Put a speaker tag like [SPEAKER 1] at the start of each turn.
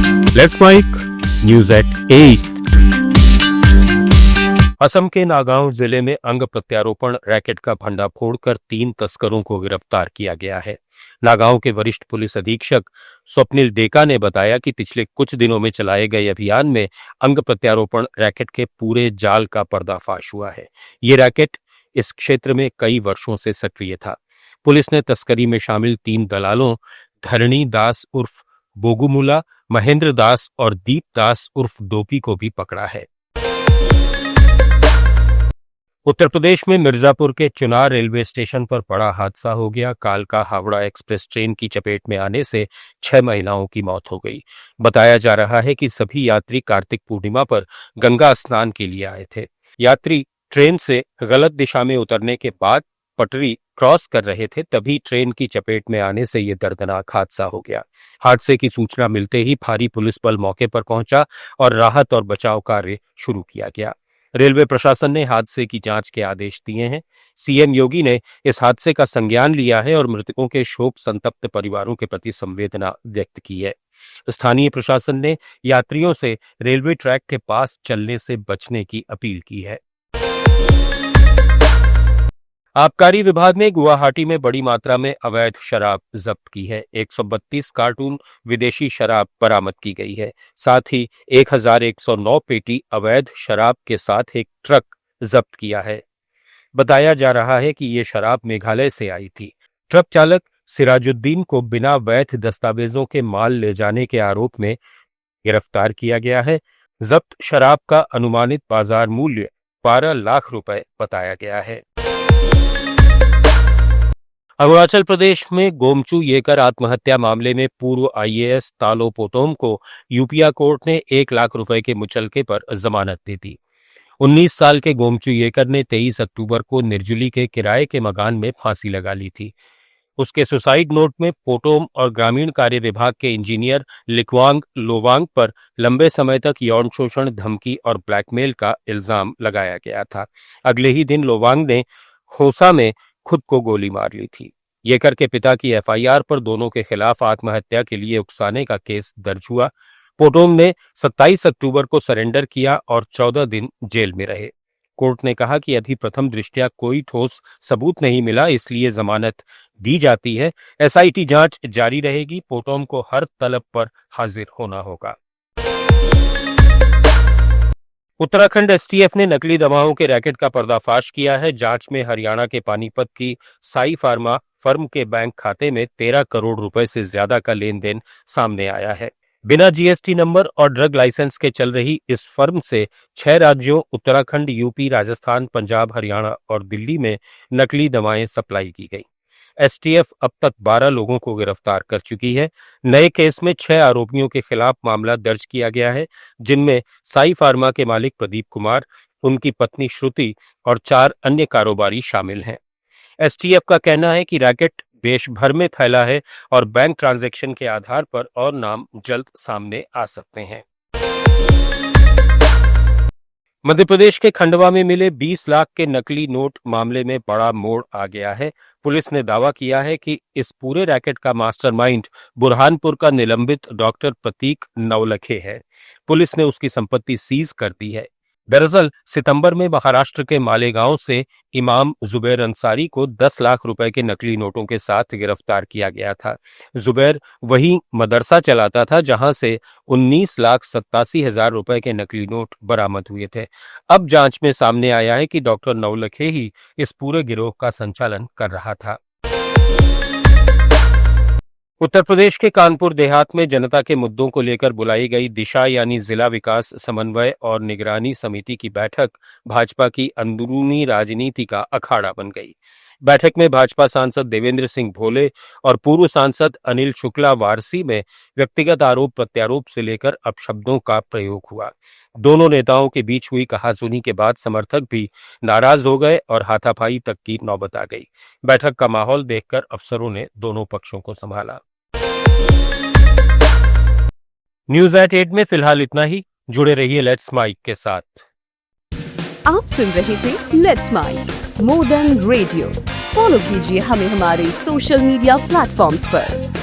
[SPEAKER 1] Let's mic news at 8। Assam के नागांव जिले में अंग प्रत्यारोपण रैकेट का भंडाफोड़ कर 3 तस्करों को गिरफ्तार किया गया है। नागांव के वरिष्ठ पुलिस अधीक्षक स्वप्निल डेका ने बताया कि पिछले कुछ दिनों में चलाए गए अभियान में अंग प्रत्यारोपण रैकेट के पूरे जाल का पर्दाफाश हुआ है। ये रैकेट इस क्षेत्र में कई वर्षों से सक्रिय था। पुलिस ने तस्करी में शामिल 3 दलालों धरणी दास उर्फ बोगुमुला, महेंद्र दास और दीप दास उर्फ डोपी को भी पकड़ा है। उत्तर प्रदेश में मिर्जापुर के चुनार रेलवे स्टेशन पर बड़ा हादसा हो गया। कालका हावड़ा एक्सप्रेस ट्रेन की चपेट में आने से 6 महिलाओं की मौत हो गई। बताया जा रहा है कि सभी यात्री कार्तिक पूर्णिमा पर गंगा स्नान के लिए आए थे। यात्री ट्रेन से गलत दिशा में उतरने के बाद पटरी क्रॉस कर रहे थे, तभी ट्रेन की चपेट में आने से यह दर्दनाक हादसा हो गया। हादसे की सूचना मिलते ही भारी पुलिस बल मौके पर पहुंचा और राहत और बचाव कार्य शुरू किया गया। रेलवे प्रशासन ने हादसे की जांच के आदेश दिए हैं। सीएम योगी ने इस हादसे का संज्ञान लिया है और मृतकों के शोक संतप्त परिवारों के प्रति संवेदना व्यक्त की है। स्थानीय प्रशासन ने यात्रियों से रेलवे ट्रैक के पास चलने से बचने की अपील की है। आबकारी विभाग ने गुवाहाटी में बड़ी मात्रा में अवैध शराब जब्त की है। 132 कार्टून विदेशी शराब बरामद की गई है। साथ ही 1109 पेटी अवैध शराब के साथ एक ट्रक जब्त किया है। बताया जा रहा है कि ये शराब मेघालय से आई थी। ट्रक चालक सिराजुद्दीन को बिना वैध दस्तावेजों के माल ले जाने के आरोप में गिरफ्तार किया गया है। जब्त शराब का अनुमानित बाजार मूल्य 12 लाख रुपए बताया गया है। अरुणाचल प्रदेश में गोमचू येकर आत्महत्या मामले में पूर्व आईएएस तालो पोतोम को यूपिया कोर्ट ने 1 लाख रुपए के मुचलके पर जमानत दे दी। 19 साल के गोमचू येकर ने 23 अक्टूबर को निर्जुली के किराए के मकान में फांसी लगा ली थी। उसके सुसाइड नोट में पोटोम और ग्रामीण कार्य विभाग के इंजीनियर लिक्वांग लोवांग पर लंबे समय तक यौन शोषण, धमकी और ब्लैकमेल का इल्जाम लगाया गया था। अगले ही दिन लोवांग ने खोसा में खुद को गोली मार ली थी। येकर के पिता की एफआईआर पर दोनों के खिलाफ आत्महत्या के लिए उकसाने का केस दर्ज हुआ। पोटोम ने 27 अक्टूबर को सरेंडर किया और 14 दिन जेल में रहे। कोर्ट ने कहा कि अभी प्रथम दृष्टया कोई ठोस सबूत नहीं मिला, इसलिए जमानत दी जाती है। एसआईटी जांच जारी रहेगी। पोटोम को हर तलब पर हाजिर होना होगा। उत्तराखंड एसटीएफ ने नकली दवाओं के रैकेट का पर्दाफाश किया है। जांच में हरियाणा के पानीपत की साई फार्मा फर्म के बैंक खाते में 13 करोड़ रुपए से ज्यादा का लेन देन सामने आया है। बिना जीएसटी नंबर और ड्रग लाइसेंस के चल रही इस फर्म से 6 राज्यों उत्तराखंड, यूपी, राजस्थान, पंजाब, हरियाणा और दिल्ली में नकली दवाएं सप्लाई की गई। एसटीएफ अब तक 12 लोगों को गिरफ्तार कर चुकी है। नए केस में 6 आरोपियों के खिलाफ मामला दर्ज किया गया है, जिनमें साई फार्मा के मालिक प्रदीप कुमार, उनकी पत्नी श्रुति और 4 अन्य कारोबारी शामिल हैं। एसटीएफ का कहना है कि रैकेट देश भर में फैला है और बैंक ट्रांजैक्शन के आधार पर और नाम जल्द सामने आ सकते हैं। मध्य प्रदेश के खंडवा में मिले 20 लाख के नकली नोट मामले में बड़ा मोड़ आ गया है। पुलिस ने दावा किया है कि इस पूरे रैकेट का मास्टरमाइंड बुरहानपुर का निलंबित डॉक्टर प्रतीक नवलखे है। पुलिस ने उसकी संपत्ति सीज कर दी है। दरअसल सितंबर में महाराष्ट्र के मालेगांव से इमाम जुबैर अंसारी को 10 लाख रुपए के नकली नोटों के साथ गिरफ्तार किया गया था। जुबैर वही मदरसा चलाता था जहां से 19,87,000 रुपए के नकली नोट बरामद हुए थे। अब जांच में सामने आया है कि डॉक्टर नवलखे ही इस पूरे गिरोह का संचालन कर रहा था। उत्तर प्रदेश के कानपुर देहात में जनता के मुद्दों को लेकर बुलाई गई दिशा यानी जिला विकास समन्वय और निगरानी समिति की बैठक भाजपा की अंदरूनी राजनीति का अखाड़ा बन गई। बैठक में भाजपा सांसद देवेंद्र सिंह भोले और पूर्व सांसद अनिल शुक्ला वारसी में व्यक्तिगत आरोप प्रत्यारोप से लेकर अपशब्दों का प्रयोग हुआ। दोनों नेताओं के बीच हुई कहासुनी के बाद समर्थक भी नाराज हो गए और हाथापाई तक की नौबत आ गई। बैठक का माहौल देखकर अफसरों ने दोनों पक्षों को संभाला। न्यूज एट 8 में फिलहाल इतना ही। जुड़े रहिए लेट्स माइक के साथ।
[SPEAKER 2] आप सुन रहे थे let's mic more than radio. Follow कीजिए हमें हमारे सोशल मीडिया प्लेटफॉर्म्स पर।